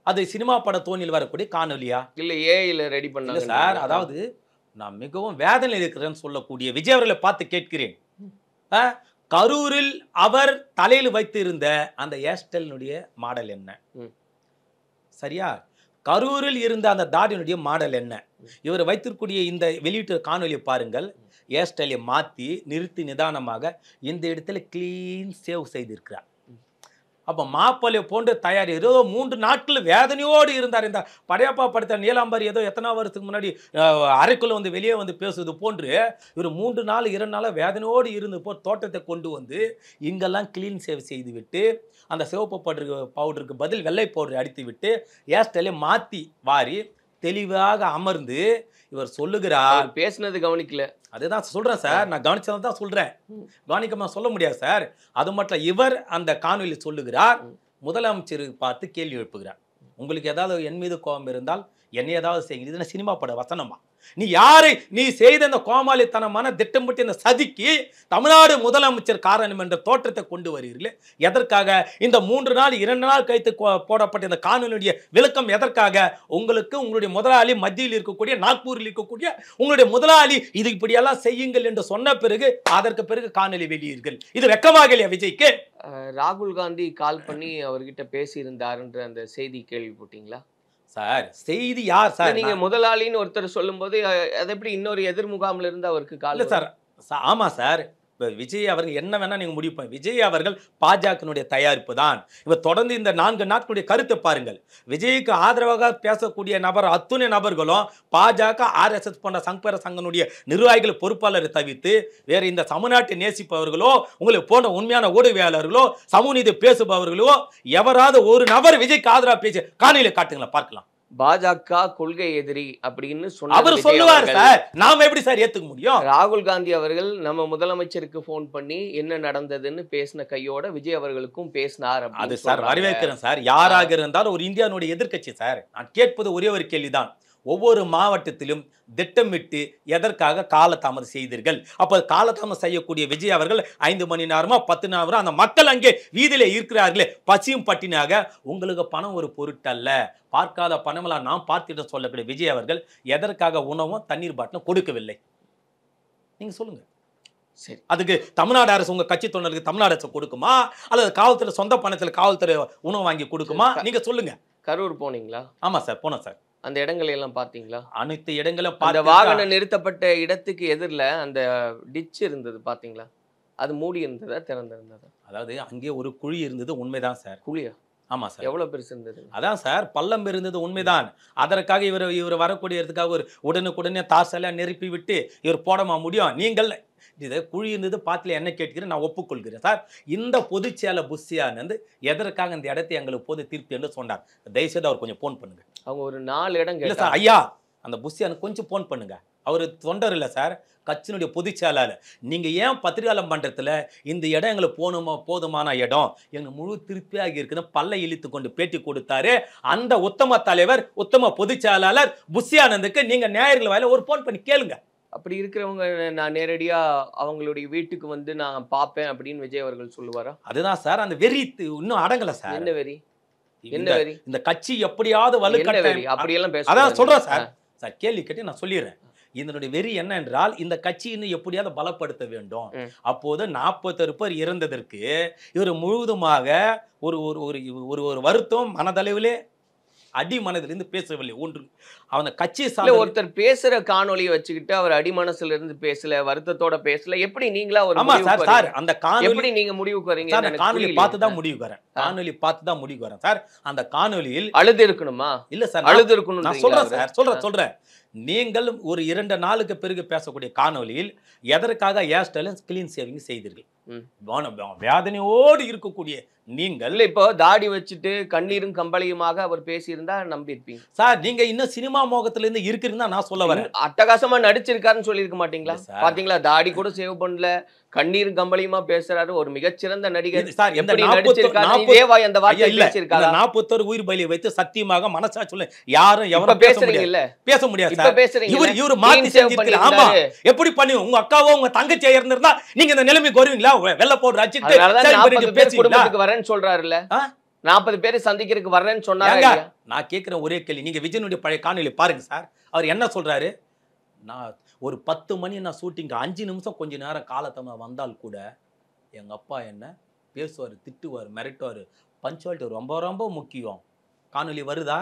அது சினிமா பட தோணியில் வரக்கூடிய காணொலியா? இல்ல ஏஐல ரெடி பண்ணாங்க சார். அதாவது நான் மிகவும் வேதனை இருக்கிறேன்னு சொல்லக்கூடிய விஜய் அவர்களை பார்த்து கேட்கிறேன். கரூரில் அவர் தலையில் வைத்திருந்த அந்த ஏர்ஸ்டைலினுடைய மாடல் என்ன? சரியா? கரூரில் இருந்த அந்த தாடியினுடைய மாடல் என்ன? இவர் வைத்திருக்கக்கூடிய இந்த வெளியிட்ட காணொலியை பாருங்கள். ஏர்ஸ்டைலை மாற்றி நிறுத்தி நிதானமாக இந்த இடத்துல கிளீன் சேவ் செய்திருக்கிறார். அப்போ மாப்பிள்ளை போன்று தயார். ஏதோ 3 நாட்கள் வேதனையோடு இருந்தார். இந்த படையப்பா படுத்த நீலாம்பரி ஏதோ எத்தனை வருஷத்துக்கு முன்னாடி அறைக்குள்ள வந்து வெளியே வந்து பேசுவது போன்று இவர் 3 நாள் 2 நாள் வேதனையோடு இருந்து தோட்டத்தை கொண்டு வந்து இங்கெல்லாம் கிளீன் சேவ் செய்து விட்டு அந்த சிவப்பு பவுடருக்கு பதில் வெள்ளை பவுடரை அடித்து விட்டு ஏர்ஸ்டைலை மாற்றி வாரி தெளிவாக அமர்ந்து இவர் சொல்லுகிறார். பேசுனது கவனிக்கல. அதுதான் சொல்றேன் சார், நான் கவனிச்சதான் தான் சொல்றேன், கவனிக்காம சொல்ல முடியாது சார். அது மட்டும் இவர் அந்த காணொலியில் சொல்லுகிறார், முதலமைச்சர் பார்த்து கேள்வி எழுப்புகிறார். உங்களுக்கு ஏதாவது என் மீது கோபம் இருந்தால் என்னை ஏதாவது செய்யுங்க. இது சினிமா பட வசனமா? நீ செய்த இந்த கோமாளித்தனமான திட்டமிட்டு இந்த சதிக்கு தமிழ்நாடு முதலமைச்சர் காரணம் என்ற தோற்றத்தை கொண்டு வருகிறீர்களே, எதற்காக? இந்த 3 நாள் 2 நாள் கழித்து போடப்பட்ட இந்த காணொலியுடைய விளக்கம் எதற்காக? உங்களுக்கு உங்களுடைய முதலாளி மத்தியில் இருக்கக்கூடிய நாக்பூரில் இருக்கக்கூடிய உங்களுடைய முதலாளி இது இப்படியெல்லாம் செய்யுங்கள் என்று சொன்ன பிறகு அதற்கு பிறகு காணொலி வெளியீர்கள். இது வெக்கமாக இல்லையா விஜய்க்கு? ராகுல் காந்தி கால் பண்ணி அவர்கிட்ட பேசியிருந்தாருன்ற அந்த செய்தி கேள்விப்பட்டீங்களா சார்? செய்தி யார் சார்? நீங்க முதலாளின்னு ஒருத்தர் சொல்லும்போது அது எப்படி இன்னொரு எதிர் முகாம்ல இருந்து அவருக்கு கால்? சார் ஆமா சார், விஜய் அவர்கள் என்ன வேணா நீங்க முடிவு பண்ண. விஜய் அவர்கள் பாஜகனுடைய தயாரிப்பு தான். இவர் தொடர்ந்து இந்த 4 நாட்களுடைய கருத்தை பாருங்கள். விஜய்க்கு ஆதரவாக பேசக்கூடிய அத்துணை நபர்களும் பாஜக, RSS போன்ற சங்கர சங்கனுடைய நிர்வாகிகள் பொறுப்பாளரை தவிர்த்து வேற இந்த தமிழ்நாட்டை நேசிப்பவர்களோ உங்களுக்கு போன்ற உண்மையான ஊடகவியலாளர்களோ சமூக நீதி பேசுபவர்களோ எவராது ஒரு நபர் விஜய்க்கு ஆதரவாக பேசி காணொலியை காட்டுங்களா பார்க்கலாம். பாஜக கொள்கை எதிரி அப்படின்னு அவர் சொன்ன சொல்லுவார் சார், நாம எப்படி சார் ஏத்துக்க முடியும்? ராகுல் காந்தி அவர்கள் நம்ம முதலமைச்சருக்கு போன் பண்ணி என்ன நடந்ததுன்னு பேசின கையோட விஜய் அவர்களுக்கும் பேசினார். அது சார் வரவேற்கிறேன் சார். யாராக இருந்தாலும் ஒரு இந்தியாவுடைய எதிர்க்கட்சி சார். நான் கேட்பது ஒரே ஒரு கேள்விதான். ஒவ்வொரு மாவட்டத்திலும் திட்டமிட்டு எதற்காக காலதாமதம் செய்தீர்கள்? அப்ப காலதாமதம் செய்யக்கூடிய விஜய் அவர்கள் 5 மணி நேரமா 10 நேரம் அந்த மக்கள் அங்கே வீதியில இருக்கிறார்களே பசியும் பட்டினியாக, உங்களுக்கு பணம் ஒரு பொருட்டல்ல, பார்க்காத பணமெல்லாம் நாம் பார்த்துட்டு சொல்லக்கூடிய விஜய் அவர்கள் எதற்காக உணவும் தண்ணீர் பாட்டிலும் கொடுக்கவில்லை? நீங்க சொல்லுங்க. சரி, அதுக்கு தமிழ்நாடு அரசு உங்க கட்சி தொண்டருக்கு தமிழ்நாடு அரசு கொடுக்குமா, அல்லது காவல்துறை சொந்த பணத்தில் காவல்துறை உணவு வாங்கி கொடுக்குமா? நீங்க சொல்லுங்க. கரூர் போனீங்களா? ஆமா சார், போனோம் சார். அந்த இடங்களை எல்லாம் பாத்தீங்களா? அனைத்து இடங்களும் அந்த பார்த்து வாகனம் நிறுத்தப்பட்ட இடத்துக்கு எதிரில் அந்த டிச் இருந்தது பாத்தீங்களா? அது மூடி இருந்ததா திறந்திருந்ததா? அதாவது அங்கே ஒரு குழி இருந்தது, உண்மைதான் சார். குழியா? ஆமா சார். எவ்வளவு பெருசு இருந்தது? அதான் சார், பள்ளம் இருந்தது, உண்மைதான். அதற்காக இவர் வரக்கூடிய இடத்துக்காக ஒரு உடனுக்குடனே தார்சலா நெருப்பி விட்டு இவர் போடமா முடியும்? நீங்கள் இது குழி இருந்தது பாத்துல என்ன கேட்கிறேன், நான் ஒப்புக்கொள்கிறேன் சார். இந்த பொதுச்செயல புஷியானந்து எதற்காக இந்த இடத்தை எங்களுக்கு போது தீர்ப்பு என்று சொன்னார். தயவுசெய்து அவர் கொஞ்சம் போன் பண்ணுங்க. அவங்க ஒரு 4 இடம் இல்ல கேட்டாங்க. சார், ஐயா அந்த புஷியானுக்கு கொஞ்சம் போன் பண்ணுங்க. அவர் தொண்டர் இல்லை சார், கட்சியினுடைய பொதுச் செயலாளர். நீங்க ஏன் பத்திரிகையாளர் மன்றத்துல இந்த இடம் எங்களுக்கு போதுமான இடம், எங்க முழு திருப்தியாக இருக்குன்னு பல்ல இழுத்து கொண்டு பேட்டி கொடுத்தாரு அந்த உத்தம தலைவர், உத்தம பொதுச் செயலாளர் புஷியானந்துக்கு நீங்க நேயர்கள் வாயில ஒரு போன் பண்ணி கேளுங்க. அப்படி இருக்கிறவங்க நான் நேரடியா அவங்களுடைய வீட்டுக்கு வந்து நான் பார்ப்பேன் அப்படின்னு விஜய் அவர்கள் சொல்லுவாரா? அதுதான் சார், அந்த வெறி இன்னும் அடங்கல சார். என்ன வெறி? என்ன வெறி? இந்த கட்சி எப்படியாவது வலுக்கட்ட அப்படியெல்லாம் பேச அதான் சொல்றேன் சார். சார் கேள்வி கேட்டு நான் சொல்லிடுறேன். இதனுடைய வெறி என்ன என்றால் இந்த கட்சி இன்னும் எப்படியாவது பலப்படுத்த வேண்டும். அப்போது 41 பேர் இறந்ததற்கு இவர் முழுவதுமாக ஒரு ஒரு வருத்தம் மனதளவிலே அடி மனதிலிருந்து பேசவில்லை. ஒன்று அவன் கட்சி ஒருத்தர் பேசுற காணொலியை வச்சுக்கிட்டு அவர் அடிமனசுல இருந்து பேசல, வருத்தத்தோட பேசல, எப்படி நீங்களா ஒரு ஆமா சார் சார் அந்த காணொலி எப்படி நீங்க முடிவுக்கு வரீங்க? சார் காணொலி பார்த்து தான் முடிவுக்கு வரேன். காணொலி பார்த்து தான் முடிவுக்கு வரேன் சார். அந்த காணொலியில் அழுது இருக்கணுமா? இல்ல சார், அழுது இருக்கணும். நான் சொல்றேன் சொல்றேன். நீங்கள் ஒரு 2 நாளுக்கு பிறகு பேசக்கூடிய காணொலியில் எதற்காக ஹேர் ஸ்டைலும் கிளீன் சேவிங் செய்தீர்கள்? வேதனையோடு இருக்கக்கூடிய நீங்கள் இப்போ தாடி வச்சுட்டு கண்ணீரும் கம்பளியுமாக அவர் பேசியிருந்தா நம்பியிருப்பீங்க சார். நீங்க இன்னும் சினிமா மோகத்துல இருந்து இருக்கிறீங்கன்னா நான் சொல்ல வரேன். அட்டகாசமா நடிச்சிருக்காருன்னு சொல்லியிருக்க மாட்டீங்களா? பாத்தீங்களா, தாடி கூட சேவ் பண்ணல, கண்ணீரும் கம்பளியுமா பேசுறாரு, ஒரு மிகச்சிறந்த நடிகர் சார். இந்த 41 உயிர் பலியை வைத்து சத்தியமாக மனசாட்சியுள்ள யாரும் எவரும் பேசுறீங்க இல்ல, பேச முடியாது இப்ப பேசுறீங்க. இவரு மாத்தி செஞ்சிருக்காரு. ஆமா, எப்படி பண்ணி உங்க அக்காவோ உங்க தங்கச்சி இருந்திருந்தா நீங்க இந்த நிலைமைக்கு வருவீங்களா? வெள்ள போடுற அடிச்சிட்டு குடும்பத்துக்கு வரேன்னு சொல்றாருல்ல, 40 பேர் சந்திக்கிறதுக்கு வரேன்னு சொன்னாங்க. நான் கேட்கிறேன் ஒரே கேள்வி, நீங்க விஜயனுடைய பழைய காணொலி பாருங்க சார். அவர் என்ன சொல்றாரு, நான் ஒரு 10 மணி நான் ஷூட்டிங் 5 நிமிஷம் கொஞ்ச நேரம் காலத்தமா வந்தால் கூட எங்க அப்பா என்ன பேசுவார், திட்டுவார், மிரட்டுவார். பஞ்சுவாலிட்டி ரொம்ப ரொம்ப முக்கியம். காணொலி வருதா?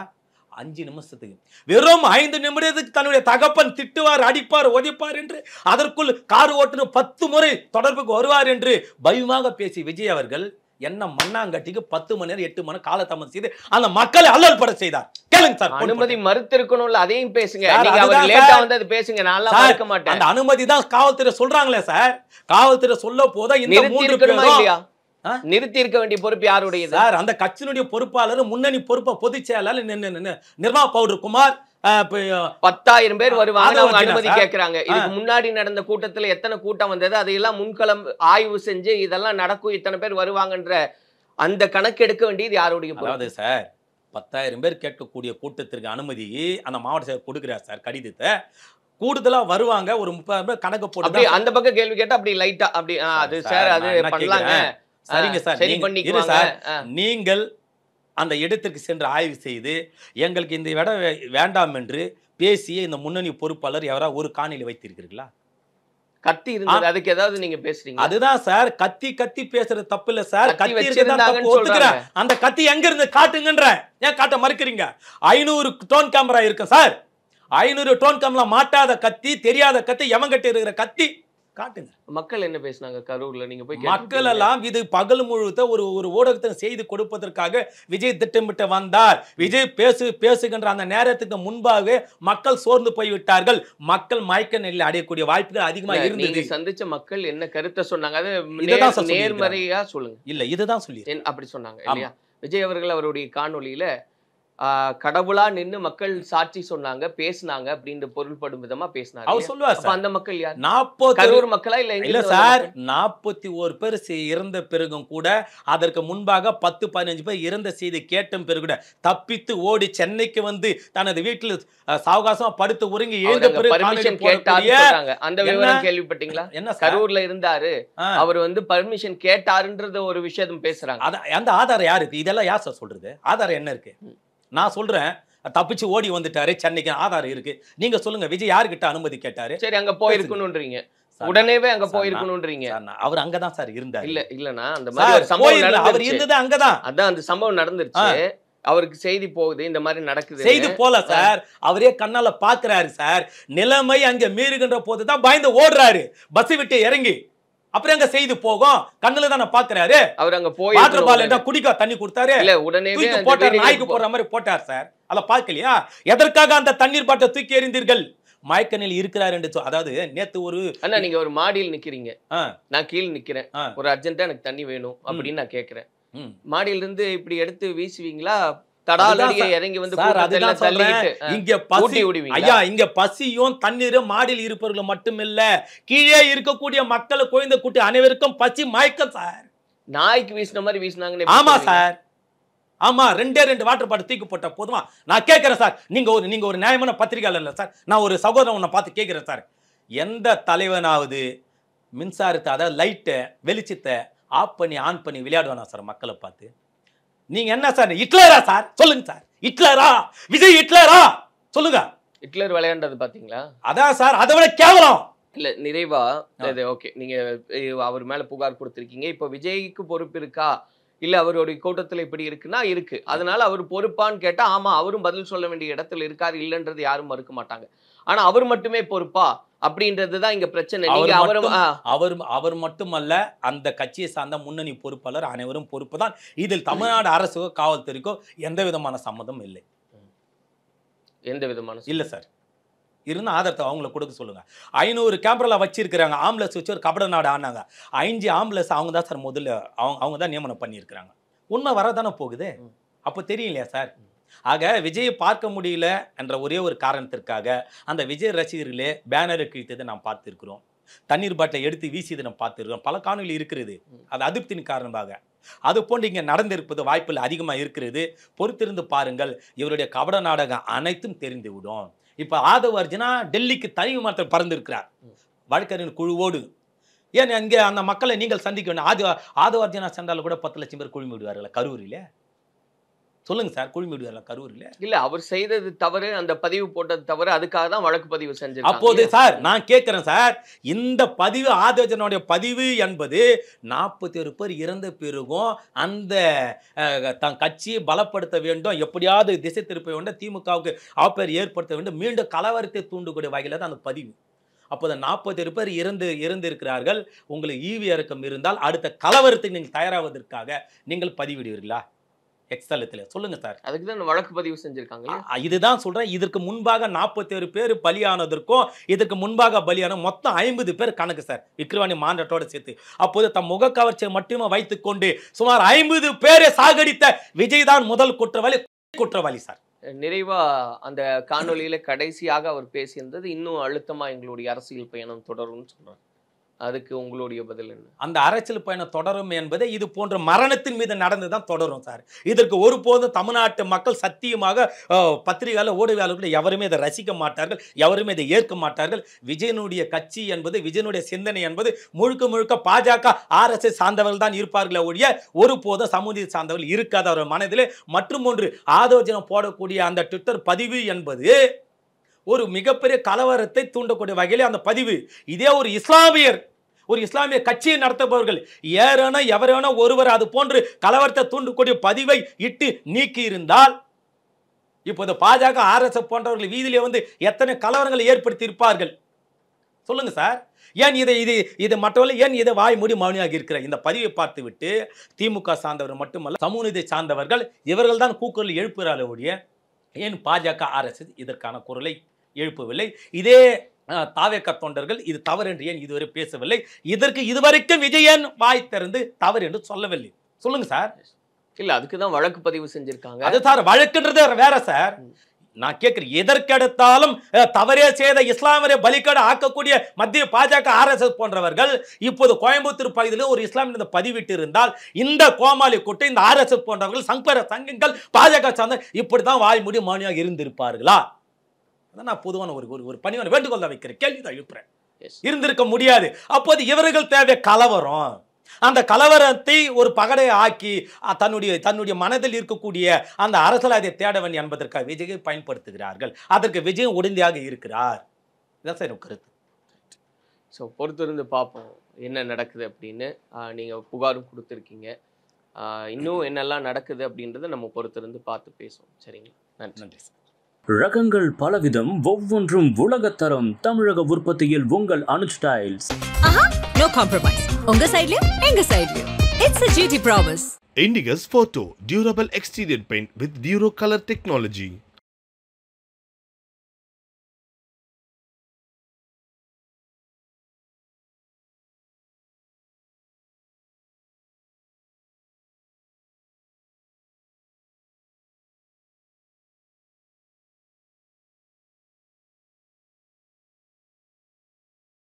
5 நிமிஷத்துக்கு வெறும் 5 நிமிடத்துக்கு தன்னுடைய தகப்பன் திட்டுவார், அடிப்பார், உதைப்பார் என்று அதற்குள் கார் ஓட்டுநர் 10 முறை தொடர்புக்கு வருவார் என்று பயமாக பேசி விஜய் அவர்கள் என்ன மண்ணாங்கட்டிக்கு 10 மணி நேரம் 8 மணி காலதாமதம் செய்து அந்த மக்களை அல்லல் பட செய்தார். கேளுங்க சார். அனுமதி மறுத்து இருக்கணும்ல, அதையும் பேசுங்க. நீங்க அவர் லேட்டா வந்து அது பேசுங்க, நான் எல்லாம் மறுக்க மாட்டேன். அந்த அனுமதி தான் காவல்துறை சொல்றாங்களே சார். காவல்துறை சொல்ல போதா இந்த 3 பேரும் இல்லையா நிறுத்தி இருக்க வேண்டிய பொறுப்பு யாருடையது சார்? அந்த கட்சியினுடைய பொறுப்பாளர், முன்னணி பொறுப்பு பொதுச் செயலாளர் நிர்மா பவுடர் குமார். 10,000 பேர் வருவாங்க, அவங்க அனுமதி கேட்கறாங்க. இதுக்கு முன்னாடி நடந்த கூட்டத்துல எத்தனை கூட்டம் வந்தது, அதையெல்லாம் முன்களம் ஆய்வு செஞ்சு இதெல்லாம் நடக்கும், இத்தனை பேர் வருவாங்கன்ற அந்த கணக்கு எடுக்க வேண்டியது யாருடைய பொறுப்பு? சார் 10,000 பேர் கேட்கக்கூடிய கூட்டத்திற்கு அனுமதி அந்த மாவட்ட செயலர் கொடுக்கிறார் சார் கடிதத்தை. கூடுதலா வருவாங்க ஒரு 30 பேர் கணக்கு போட்டு அந்த பக்கம் கேள்வி கேட்டா அப்படி லைட்டா அப்படி அது சார் அது பண்ணலாங்க. சரிங்க சார், சரி பண்ணிக்கலாம் சார். நீங்கள் அந்த இடத்திற்கு சென்று ஆய்வு செய்து எங்களுக்கு இந்த இடம் வேண்டாம் என்று பேசிய இந்த முன்னணி பொறுப்பாளர் யாராவது ஒரு காணொலி வைத்திருக்கிறீர்களா? கத்தி இருந்தது, அதுக்கு ஏதாவது நீங்க பேசுறீங்க? அதுதான் சார், கத்தி பேசுறது தப்பு இல்ல சார். கத்தி ஒத்துக்கிறேன். அந்த கத்தி எங்க இருந்து காட்டுங்கன்ற, ஏன் காட்ட மறுக்கிறீங்க? 500 டோன் கேமரா இருக்கு சார். 500 டோன் கேமரா மாட்டாத கத்தி, தெரியாத கத்தி, எவங்கிட்ட இருக்கிற கத்தி காட்டுங்க. மக்கள் என்ன பேசினாங்க கரூர்ல? நீங்க போய் மக்கள் எல்லாம் இது பகல் முழுவத ஒரு ஊடகத்தை செய்து கொடுப்பதற்காக விஜய் திட்டமிட்டு வந்தார். விஜய் பேசுகின்ற அந்த நேரத்துக்கு முன்பாக மக்கள் சோர்ந்து போய்விட்டார்கள். மக்கள் மயக்க நிலையில் அடையக்கூடிய வாய்ப்புகள் அதிகமாக இருந்தது. சந்திச்ச மக்கள் என்ன கருத்தை சொன்னாங்க? அது நேர்மறையா சொல்லுங்க. இல்ல இதுதான் சொல்லி அப்படி சொன்னாங்க இல்லையா? விஜய் அவர்கள் அவருடைய காணொலியில கடவுளா நின்னு மக்கள் சாட்சி சொன்னாங்க, பேசினாங்க அப்படின்ற பொருள்படும் விதமா பேசினாரு. அவர் சொல்லுவார் அப்ப சார். அந்த மக்கள் யார்? 40 கரூர் மக்களா இல்ல எங்க இல்ல இருந்து வந்த சார், மக்கள்? 41 பேர் இறந்த பிறகும் கூட, அதற்கு முன்பாக 10-15 பேர் இறந்த செய்தி கேட்டும் பிறகு கூட தப்பித்து ஓடி சென்னைக்கு வந்து தனது வீட்டில் சாவகாசமா படுத்து உறங்கி எழுந்த அவர் அங்க பிறகு பர்மிஷன் காணொளி கேட்டாருன்னு போடக்கூடிய சொல்றாங்க. அந்த விவரம் கேள்விப்பட்டீங்களா? என்ன சார்? கரூர்ல இருந்தாரு, ஆ. அவர் வந்து பர்மிஷன் கேட்டாருன்றது ஒரு விஷயம் பேசுறாங்க. அந்த ஆதாரம் யாரு இருக்கு? இதெல்லாம் யார் சார் சொல்றது? ஆதாரம் என்ன இருக்கு? நான் சொல்றேன், தப்பிச்சு ஓடி வந்துட்டாரு சென்னைக்கு, ஆதாரம் இருக்கு. நீங்க சொல்லுங்க, விஜய் யாருக்கிட்ட அனுமதி கேட்டாரு? சரி, அங்க போயிருக்கணும்ன்றீங்க, சார், உடனேவே அங்க சார், போயிருக்கணும்ன்றீங்க. சார், அவர் அங்கதான் சார் இருந்தாரு. இல்லனா அந்த மாதிரி சார், ஒரு சம்பவம் போயிருந்தா, அவர் நடந்துருச்சு. இருந்தது அங்கதான். அதான் அந்த சம்பவம் நடந்துருச்சு. அவருக்கு செய்தி போகுது, இந்த மாதிரி நடக்குது. செய்து போல சார், அவரே கண்ணால பாக்குறாரு சார். நிலைமை அங்க மீறுகின்ற போதுதான் பயந்து ஓடுறாரு பஸ் விட்டு இறங்கி. அப்புறம் எங்க செய்து போகும்? கண்ணுல தானே பாக்குறாரு. அவர் அங்க வாட்டர் பால் போய் என்ன குடிக்க தண்ணி கொடுத்தாரு? இல்ல, உடனே தூக்கி போட்டார், நாய்க்கு போடுற மாதிரி போட்டார் சார். அத பாக்கலையா? எதற்காக அந்த தண்ணீர் பாட்டை தூக்கி எறிந்தீர்கள்? மயக்கனில் இருக்கிறார் என்று அதாவது நேத்து ஒரு அண்ணா, நீங்க ஒரு மாடியில் நிக்கிறீங்க, ஆ, நான் கீழ நிக்கிறேன், ஆ. ஒரு அர்ஜென்ட்டா எனக்கு தண்ணி வேணும் அப்படின்னு நான் கேக்குறேன். ம். மாடியில இருந்து இப்படி எடுத்து வீசுவீங்களா, தடாலடியே அதுதான் இறங்கி வந்து சார், கூட்டத்தை அதுதான் எல்லாம் தள்ளிக்கிட்டு சொல்றேன். இங்க ஊட்டி பசி, விடுவீங்களா? ஐயா, இங்க பசியும் தண்ணீரும் மாடியில் இருப்பவர்கள் மட்டுமில்ல, கீழே இருக்கக்கூடிய மக்களை குழந்தை குட்டி அனைவருக்கும் பசி மயக்கம் சார். நாய்க்கு வீசின மாதிரி வீசினாங்கன்னு ஆமா சார், ஆமா. 2 வாட்டர் பாட்டில் தூக்கி போட்ட போதுமா? நான் கேட்கிறேன் சார், நீங்க ஒரு நியாயமான பத்திரிகையாளர் இல்ல சார். நான் ஒரு சகோதரன் உன்னை பார்த்து கேட்கிறேன் சார். எந்த தலைவனாவது மின்சாரத்தை, அதாவது லைட்டை வெளிச்சத்தை ஆஃப் பண்ணி ஆன் பண்ணி விளையாடுவானா சார் மக்களை பார்த்து? நீங்க என்ன சார், ஹிட்லரா சார்? சொல்லுங்க சார், ஹிட்லரா? விஜய் ஹிட்லரா? சொல்லுங்க. ஹிட்லர் விளையாண்டது பாத்தீங்களா? அதான் சார், அதை விட கேவலம். இல்ல, நிறைவா ஓகே, நீங்க அவர் மேல புகார் கொடுத்திருக்கீங்க. இப்ப விஜய்க்கு பொறுப்பு இருக்கா, இல்ல அவருடைய கூட்டத்துல இப்படி இருக்குன்னா இருக்கு, அதனால அவர் பொறுப்பான்னு கேட்டா ஆமா, அவரும் பதில் சொல்ல வேண்டிய இடத்துல இருக்காரு, இல்லன்றது யாரும் மறுக்க மாட்டாங்க. ஆனா அவர் மட்டுமே பொறுப்பா அப்படின்றதுதான் இங்க பிரச்சனை. நீங்க அவர் மட்டுமல்ல, அந்த கட்சியை சார்ந்த முன்னணி பொறுப்பாளர் அனைவரும் பொறுப்பு தான். இதில் தமிழ்நாடு அரசுக்கோ காவல்துறைக்கோ எந்த விதமான சம்மதம் இல்லை. எந்த விதமான இல்ல சார். இருந்தா ஆதாரத்தை அவங்களை கொடுக்க சொல்லுங்க. 500 கேமரால வச்சிருக்கிறாங்க. ஆம்புலன்ஸ் வச்சு ஒரு கபட நாடு ஆனாங்க. 5 ஆம்புலன்ஸ் அவங்க தான் சார் முதல்ல அவங்க தான் நியமனம் பண்ணியிருக்கிறாங்க. உண்மை வரதானே போகுது. அப்போ தெரியும் இல்லையா சார்? ஆக விஜயை பார்க்க முடியல என்ற ஒரே ஒரு காரணத்திற்காக அந்த விஜய் ரசிகர்களே பேனரை கிழித்ததை நாம் பார்த்திருக்கிறோம். தண்ணீர் பாட்டிலை எடுத்து வீசியதை நாம் பார்த்திருக்கிறோம். பல காணொலி இருக்கிறது. அது அதிருப்தியின் காரணமாக. அது போன்று இங்கே நடந்திருப்பது வாய்ப்புகள் அதிகமாக இருக்கிறது. பொறுத்திருந்து பாருங்கள், இவருடைய கபட நாடகம் அனைத்தும் தெரிந்து விடும். இப்ப ஆதவ அர்ஜுனா டெல்லிக்கு தனி விமானத்தில் பறந்திருக்கிறார் வழக்கறிஞர் குழுவோடு. ஏன் அங்கே அந்த மக்களை நீங்கள் சந்திக்க வேண்டும்? ஆதவ அர்ஜுனா சென்றால் கூட 10 லட்சம் பேர் குழுமி விடுவார்கள் கரூரில். சொல்லுங்க சார், குழுமி விடுவார்கள் கரூரில்? இல்ல, அவர் செய்தது தவறு, அந்த பதிவு போட்டது தவறு, அதுக்காக தான் வழக்கு பதிவு செஞ்சிருக்காங்க. அப்போது சார் நான் கேட்கிறேன் சார், இந்த பதிவு ஆதவஜனுடைய பதிவு என்பது 41 பேர் இறந்த பிறகும் அந்த தன் கட்சியை பலப்படுத்த வேண்டும், எப்படியாவது திசை திருப்ப வேண்டும், திமுகவுக்கு ஆப்பேர் ஏற்படுத்த வேண்டும், மீண்டும் கலவரத்தை தூண்டக்கூடிய வகையில் தான் அந்த பதிவு. அப்போது 41 பேர் இறந்து இருக்கிறார்கள். உங்களுக்கு ஈவி இறக்கம் இருந்தால் அடுத்த கலவரத்துக்கு நீங்கள் தயாராவதற்காக நீங்கள் பதிவிடுவீர்களா எக்ஸ்தலத்தில்? சொல்லுங்க சார். அதுக்கு தான் வழக்கு பதிவு செஞ்சிருக்காங்க. இதுதான் சொல்றேன். இதற்கு முன்பாக 41 பேர் பலியானதற்கும் இதற்கு முன்பாக பலியான மொத்தம் 50 பேர் கணக்கு சார், விக்ரவாணி மாநாட்டோட சேர்த்து. அப்போது தம் முக கவர்ச்சியை மட்டுமே வைத்துக்கொண்டு சுமார் 50 பேரை சாகடித்த விஜய் தான் முதல் குற்றவாளி சார். நிறைவா அந்த காணொலியில கடைசியாக அவர் பேசியிருந்தது, இன்னும் அழுத்தமா எங்களுடைய அரசியல் பயணம் தொடரும்னு சொல்றாரு. அதுக்கு உங்களுடைய பதில் என்ன? அந்த அரசியல் பயணம் தொடரும் என்பதை இது போன்ற மரணத்தின் மீது நடந்துதான் தொடரும் சார். இதற்கு ஒருபோதும் தமிழ்நாட்டு மக்கள் சத்தியமாக பத்திரிகையாளர் ஊடகவியலாளர்கள் எவருமே இதை ரசிக்க மாட்டார்கள், எவருமே இதை ஏற்க மாட்டார்கள். விஜயனுடைய கட்சி என்பது, விஜயனுடைய சிந்தனை என்பது முழுக்க பாஜக RSS சார்ந்தவர்கள் தான் இருப்பார்களே ஒழிய ஒருபோதும் சமூக சார்ந்தவர்கள் இருக்காத அவர் மனதிலே. மற்றும் ஒன்று, ஆதோஜனம் போடக்கூடிய அந்த ட்விட்டர் பதிவு என்பது ஒரு மிகப்பெரிய கலவரத்தை தூண்டக்கூடிய வகையிலே அந்த பதிவு. இதே ஒரு இஸ்லாமிய கட்சியை நடத்துபவர்கள் எவரான ஒருவர் அது போன்று கலவரத்தை தூண்டக்கூடிய பதிவை இட்டு நீக்கி இருந்தால் இப்போது பாஜக RSS போன்றவர்கள் வீதியிலே வந்து எத்தனை கலவரங்களை ஏற்படுத்தி இருப்பார்கள்? சொல்லுங்க சார். ஏன் இது மற்றவர்கள் ஏன் இதை வாய் மூடி மௌனியாக இருக்கிற? இந்த பதிவை பார்த்து விட்டு திமுக சார்ந்தவர் மட்டுமல்ல, சமூக நீதி சார்ந்தவர்கள் இவர்கள் தான் கூக்குரல் எழுப்புகிறார்கள் ஒழிய ஏன் பாஜக RSS இதற்கான குரலை எழுப்பவில்லை? இதே தாவேக தொண்டர்கள் இது தவறு என்று ஏன் இதுவரை பேசவில்லை? இதற்கு இதுவரைக்கும் விஜயன் வாய் திறந்து தவறு என்று சொல்லவில்லை. சொல்லுங்க சார். இல்ல அதுக்கு தான் வழக்கு பதிவு செஞ்சிருக்காங்க. அது சார் வழக்குன்றது வேற சார். நான் கேட்கிறேன், எதற்கெடுத்தாலும் தவறே செய்த இஸ்லாமிய பலிக்கடை ஆக்கக்கூடிய மத்திய பாஜக RSS போன்றவர்கள் இப்போது கோயம்புத்தூர் பகுதியில் ஒரு இஸ்லாமிய பதிவிட்டு இருந்தால் இந்த கோமாளி கூட்டம், இந்த RSS போன்றவர்கள் சங்கங்கள் பாஜக சார்ந்த இப்படிதான் வாய் மூடி மௌனியாக இருந்திருப்பார்களா? அதான் நான் பொதுவான ஒரு பணிவான வேண்டுகோள் தான் வைக்கிறேன், கேள்வி தான் எழுப்புறேன். இருந்திருக்க முடியாது. அப்போது இவர்கள் தேவை கலவரம். அந்த கலவரத்தை ஒரு பகடை ஆக்கி தன்னுடைய மனதில் இருக்கக்கூடிய அந்த அரசியலை தேடவன் என்பதற்காக விஜயை பயன்படுத்துகிறார்கள். அதற்கு விஜய் உடந்தையாக இருக்கிறார். இதான் சார் கருத்து. ஸோ பொறுத்திருந்து பார்ப்போம் என்ன நடக்குது அப்படின்னு. நீங்கள் புகாரும் கொடுத்துருக்கீங்க. இன்னும் என்னெல்லாம் நடக்குது அப்படின்றத நம்ம பொறுத்திருந்து பார்த்து பேசுவோம். சரிங்களா? நன்றி. ரகங்கள் பலவிதம், ஒவ்வொன்றும் உலகத்தரம். தமிழக உற்பத்தியில் உங்கள் அனுஜ் டைல்ஸ். No compromise. உங்க சைடுலயும் எங்க சைடுலயும். It's a GT promise. Indigus Photo Durable Exterior Paint with Duro Color Technology.